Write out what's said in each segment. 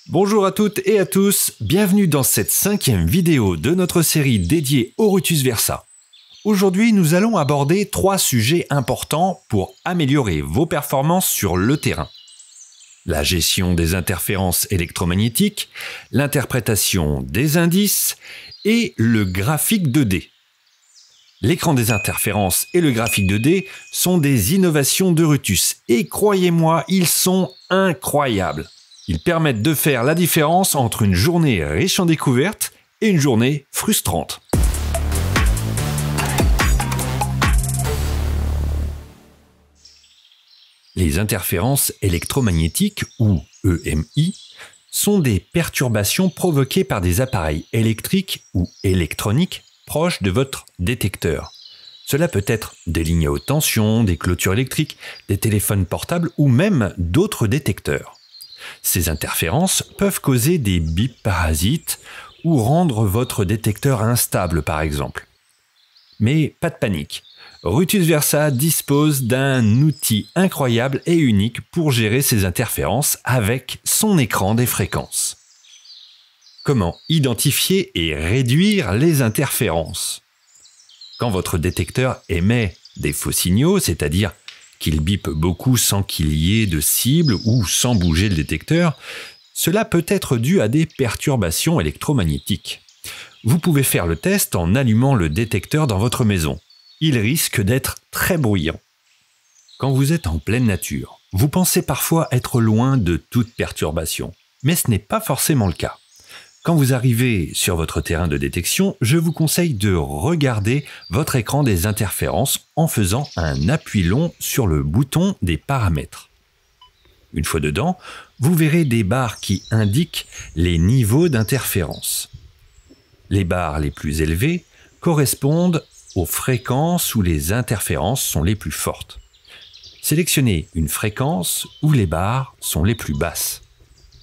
Bonjour à toutes et à tous, bienvenue dans cette 5e vidéo de notre série dédiée au Rutus Versa. Aujourd'hui, nous allons aborder 3 sujets importants pour améliorer vos performances sur le terrain. La gestion des interférences électromagnétiques, l'interprétation des indices et le graphique 2D. L'écran des interférences et le graphique 2D sont des innovations de Rutus et croyez-moi, ils sont incroyables. Ils permettent de faire la différence entre une journée riche en découvertes et une journée frustrante. Les interférences électromagnétiques, ou EMI, sont des perturbations provoquées par des appareils électriques ou électroniques proches de votre détecteur. Cela peut être des lignes à haute tension, des clôtures électriques, des téléphones portables ou même d'autres détecteurs. Ces interférences peuvent causer des bips parasites ou rendre votre détecteur instable par exemple. Mais pas de panique, Rutus Versa dispose d'un outil incroyable et unique pour gérer ces interférences avec son écran des fréquences. Comment identifier et réduire les interférences? Quand votre détecteur émet des faux signaux, c'est-à-dire qu'il bipe beaucoup sans qu'il y ait de cible ou sans bouger le détecteur, cela peut être dû à des perturbations électromagnétiques. Vous pouvez faire le test en allumant le détecteur dans votre maison. Il risque d'être très bruyant. Quand vous êtes en pleine nature, vous pensez parfois être loin de toute perturbation, mais ce n'est pas forcément le cas. Quand vous arrivez sur votre terrain de détection, je vous conseille de regarder votre écran des interférences en faisant un appui long sur le bouton des paramètres. Une fois dedans, vous verrez des barres qui indiquent les niveaux d'interférence. Les barres les plus élevées correspondent aux fréquences où les interférences sont les plus fortes. Sélectionnez une fréquence où les barres sont les plus basses.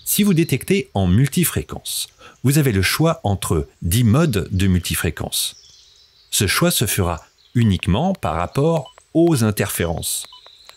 Si vous détectez en multifréquence, vous avez le choix entre 10 modes de multifréquence. Ce choix se fera uniquement par rapport aux interférences.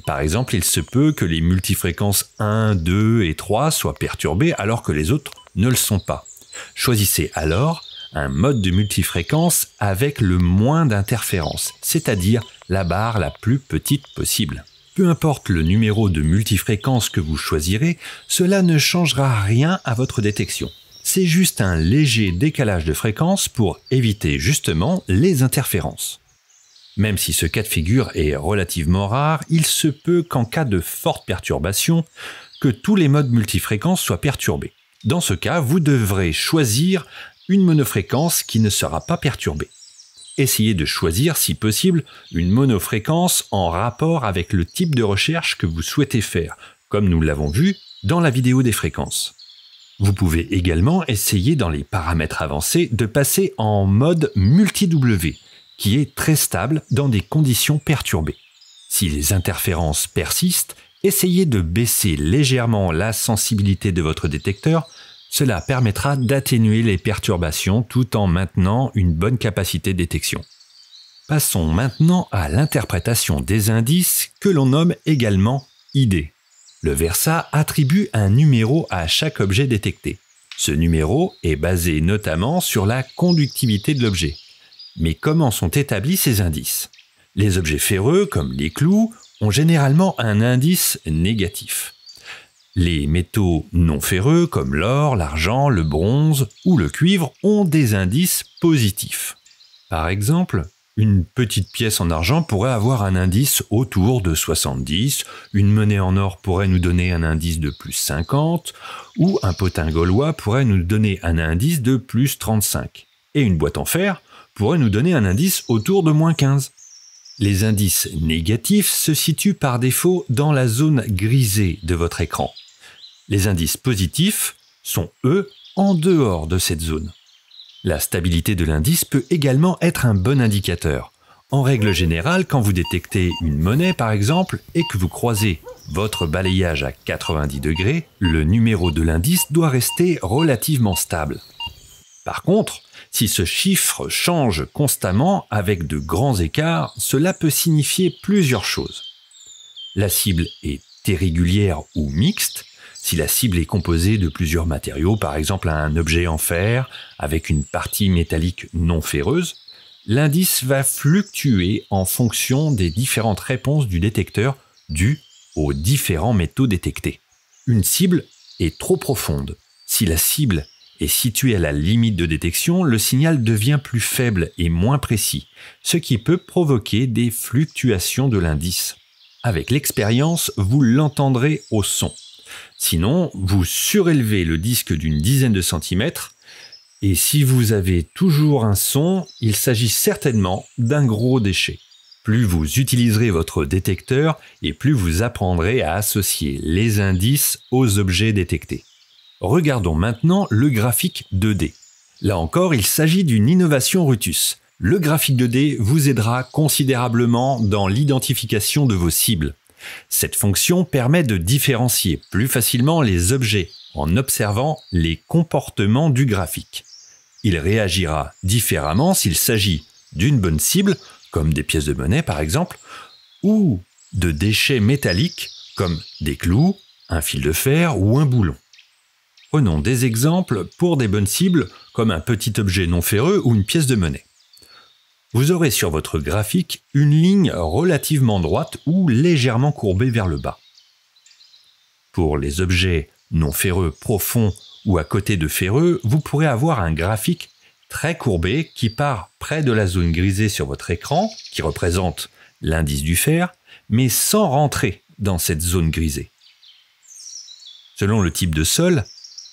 Par exemple, il se peut que les multifréquences 1, 2 et 3 soient perturbées alors que les autres ne le sont pas. Choisissez alors un mode de multifréquence avec le moins d'interférences, c'est-à-dire la barre la plus petite possible. Peu importe le numéro de multifréquence que vous choisirez, cela ne changera rien à votre détection. C'est juste un léger décalage de fréquence pour éviter justement les interférences. Même si ce cas de figure est relativement rare, il se peut qu'en cas de forte perturbation, que tous les modes multifréquences soient perturbés. Dans ce cas, vous devrez choisir une monofréquence qui ne sera pas perturbée. Essayez de choisir, si possible, une monofréquence en rapport avec le type de recherche que vous souhaitez faire, comme nous l'avons vu dans la vidéo des fréquences. Vous pouvez également essayer dans les paramètres avancés de passer en mode multi-W, qui est très stable dans des conditions perturbées. Si les interférences persistent, essayez de baisser légèrement la sensibilité de votre détecteur. Cela permettra d'atténuer les perturbations tout en maintenant une bonne capacité de détection. Passons maintenant à l'interprétation des indices que l'on nomme également ID. Le Versa attribue un numéro à chaque objet détecté. Ce numéro est basé notamment sur la conductivité de l'objet. Mais comment sont établis ces indices? Les objets ferreux, comme les clous, ont généralement un indice négatif. Les métaux non ferreux comme l'or, l'argent, le bronze ou le cuivre ont des indices positifs. Par exemple, une petite pièce en argent pourrait avoir un indice autour de 70, une monnaie en or pourrait nous donner un indice de plus 50, ou un potin gaulois pourrait nous donner un indice de plus 35. Et une boîte en fer pourrait nous donner un indice autour de moins 15. Les indices négatifs se situent par défaut dans la zone grisée de votre écran. Les indices positifs sont, eux, en dehors de cette zone. La stabilité de l'indice peut également être un bon indicateur. En règle générale, quand vous détectez une monnaie par exemple et que vous croisez votre balayage à 90 degrés, le numéro de l'indice doit rester relativement stable. Par contre, si ce chiffre change constamment avec de grands écarts, cela peut signifier plusieurs choses. La cible est irrégulière ou mixte, Si la cible est composée de plusieurs matériaux, par exemple un objet en fer avec une partie métallique non ferreuse, l'indice va fluctuer en fonction des différentes réponses du détecteur dues aux différents métaux détectés. Une cible est trop profonde. Si la cible est située à la limite de détection, le signal devient plus faible et moins précis, ce qui peut provoquer des fluctuations de l'indice. Avec l'expérience, vous l'entendrez au son. Sinon, vous surélevez le disque d'une dizaine de centimètres, et si vous avez toujours un son, il s'agit certainement d'un gros déchet. Plus vous utiliserez votre détecteur et plus vous apprendrez à associer les indices aux objets détectés. Regardons maintenant le graphique 2D. Là encore, il s'agit d'une innovation Rutus. Le graphique 2D vous aidera considérablement dans l'identification de vos cibles. Cette fonction permet de différencier plus facilement les objets en observant les comportements du graphique. Il réagira différemment s'il s'agit d'une bonne cible, comme des pièces de monnaie par exemple, ou de déchets métalliques comme des clous, un fil de fer ou un boulon. Prenons des exemples pour des bonnes cibles comme un petit objet non ferreux ou une pièce de monnaie. Vous aurez sur votre graphique une ligne relativement droite ou légèrement courbée vers le bas. Pour les objets non ferreux profonds ou à côté de ferreux, vous pourrez avoir un graphique très courbé qui part près de la zone grisée sur votre écran, qui représente l'indice du fer, mais sans rentrer dans cette zone grisée. Selon le type de sol,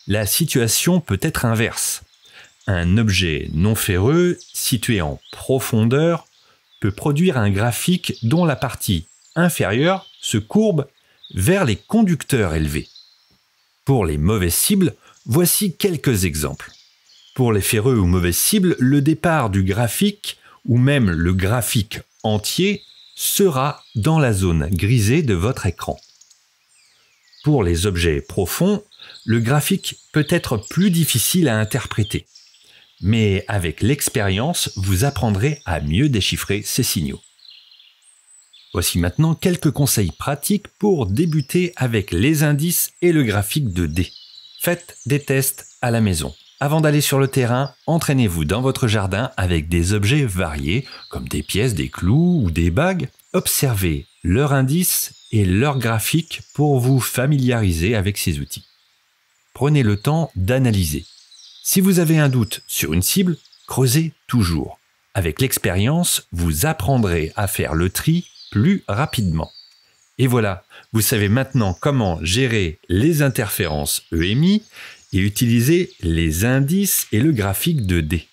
la situation peut être inverse. Un objet non ferreux situé en profondeur peut produire un graphique dont la partie inférieure se courbe vers les conducteurs élevés. Pour les mauvaises cibles, voici quelques exemples. Pour les ferreux ou mauvaises cibles, le départ du graphique ou même le graphique entier sera dans la zone grisée de votre écran. Pour les objets profonds, le graphique peut être plus difficile à interpréter. Mais avec l'expérience, vous apprendrez à mieux déchiffrer ces signaux. Voici maintenant quelques conseils pratiques pour débuter avec les indices et le graphique 2D. Faites des tests à la maison. Avant d'aller sur le terrain, entraînez-vous dans votre jardin avec des objets variés, comme des pièces, des clous ou des bagues. Observez leur indice et leur graphique pour vous familiariser avec ces outils. Prenez le temps d'analyser. Si vous avez un doute sur une cible, creusez toujours. Avec l'expérience, vous apprendrez à faire le tri plus rapidement. Et voilà, vous savez maintenant comment gérer les interférences EMI et utiliser les indices et le graphique 2D.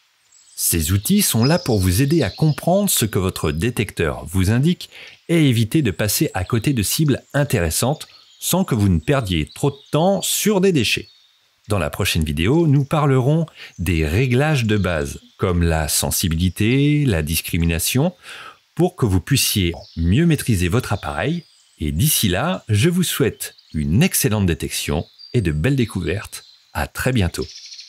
Ces outils sont là pour vous aider à comprendre ce que votre détecteur vous indique et éviter de passer à côté de cibles intéressantes sans que vous ne perdiez trop de temps sur des déchets. Dans la prochaine vidéo, nous parlerons des réglages de base, comme la sensibilité, la discrimination, pour que vous puissiez mieux maîtriser votre appareil. Et d'ici là, je vous souhaite une excellente détection et de belles découvertes. À très bientôt.